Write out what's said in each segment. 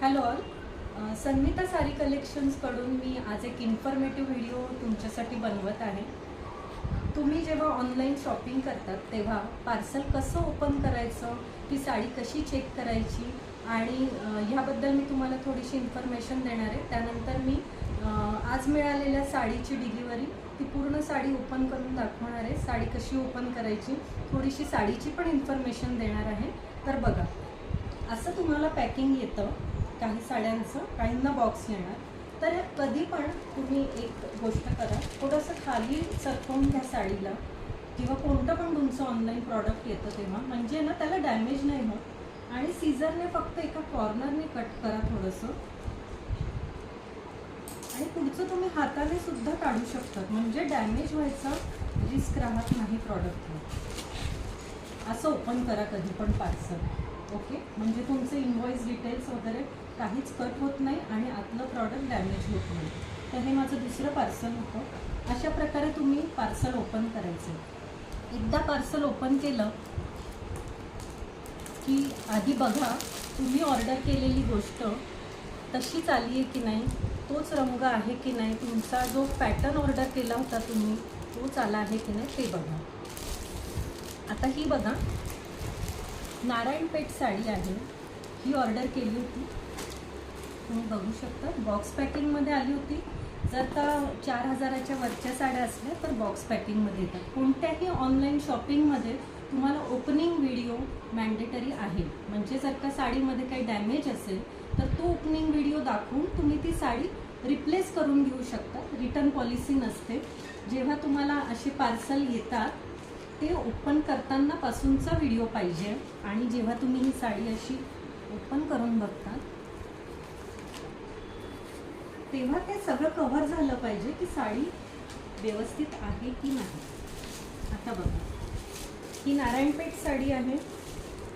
Hello all, Sangeeta sari कलेक्शन्सकडून मी आज एक informative video तुमच्यासाठी बनवत आहे. तुम्ही जेव्हा ऑनलाईन शॉपिंग करतात तेव्हा पार्सल कसं ओपन करायचं, ती साडी कशी चेक करायची आणि ह्याबद्दल मी तुम्हाला थोडीशी इन्फॉर्मेशन देणार आहे. त्यानंतर मी आज मिळालेल्या साडीची डिलिव्हरी, ती पूर्ण साडी ओपन करून दाखवणार आहे. साडी कशी ओपन करायची, थोडीशी साडीची पण इन्फॉर्मेशन देणार आहे. तर बघा, असं तुम्हाला पॅकिंग येतं काही साड्यांचं, काहींना बॉक्स येणार. तर कधी पण तुम्ही एक गोष्ट करा, थोडंसं खाली सरकवून घ्या साडीला, किंवा कोणतं पण तुमचं ऑनलाईन प्रॉडक्ट येतं तेव्हा, म्हणजे ना त्याला डॅमेज नाही होत. आणि सीझरने फक्त एका कॉर्नरने कट करा थोडंसं, आणि पुढचं तुम्ही हाताने सुद्धा काढू शकतात, म्हणजे डॅमेज व्हायचा रिस्क राहत नाही प्रॉडक्टला. असं ओपन करा कधी पण पार्सल, ओके? म्हणजे तुमचे इनवॉइस डिटेल्स वगैरे काहीच कट होत नाही आणि आतलं प्रॉडक्ट डॅमेज होत नाही. तर हे माझं दुसरं पार्सल होतं. अशा प्रकारे तुम्ही पार्सल ओपन करायचं. एकदा पार्सल ओपन केलं की आधी बघा तुम्ही ऑर्डर केलेली गोष्ट तशीच आली आहे की नाही, तोच रंग आहे की नाही, तुमचा जो पॅटर्न ऑर्डर केला होता तुम्ही तोच आला आहे की नाही ते बघा. आता ही बघा, नारायणपेठ साडी आहे, ही ऑर्डर केली होती. तुम्ही बघू शकता बॉक्स पॅकिंगमध्ये आली होती. जर का 4000च्या वरच्या साड्या असल्या तर बॉक्स पॅकिंगमध्ये येतात. कोणत्याही ऑनलाईन शॉपिंगमध्ये तुम्हाला ओपनिंग व्हिडिओ मॅन्डेटरी आहे. म्हणजे जर का साडीमध्ये काही डॅमेज असेल तर तो ओपनिंग व्हिडिओ दाखवून तुम्ही ती साडी रिप्लेस करून घेऊ शकता. रिटर्न पॉलिसी नसते. जेव्हा तुम्हाला असे पार्सल येतात ते ओपन करताना पासूनचा व्हिडिओ पाहिजे, आणि जेव्हा तुम्ही ही साडी अशी ओपन करून बघता तेव्हा ते सगळं कव्हर झालं पाहिजे की साडी व्यवस्थित आहे की नाही. आता बघा, ही नारायणपेठ साडी आहे,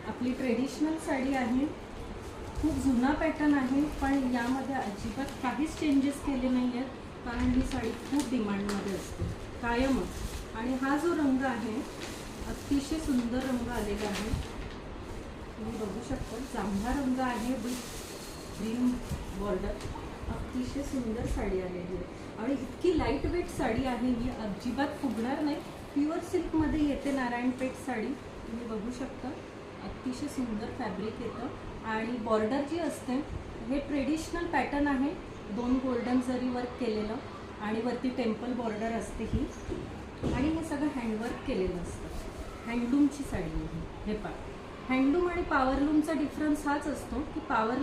आपली ट्रेडिशनल साडी आहे. खूप जुना पॅटर्न आहे, पण यामध्ये अजिबात काहीच चेंजेस केले नाही आहेत, कारण ही साडी खूप डिमांडमध्ये असते कायमच. आणि हा जो रंग आहे अतिशय सुंदर रंग आलेला आहे, तुम्ही बघू शकता. जांभळा रंग आहे विथ ग्रीन बॉर्डर. अतिशय सुंदर साडी आलेली आहे आणि इतकी लाईट वेट साडी आहे, ही अजिबात फुगणार नाही. प्युअर सिल्कमध्ये येते नारायणपेठ साडी, तुम्ही बघू शकता. अतिशय सुंदर फॅब्रिक येतं आणि बॉर्डर जी असते हे ट्रेडिशनल पॅटर्न आहे. 2 गोल्डन जरी वर्क केलेलं आणि वरती टेम्पल बॉर्डर असते ही, आणि हे सगळं हँडवर्क केलेलं असतं. हँडलूमची साडी आहे हे. पहा, हँडलूम आणि पॉवरलूमचा डिफरन्स हाच असतो की पॉवरलूम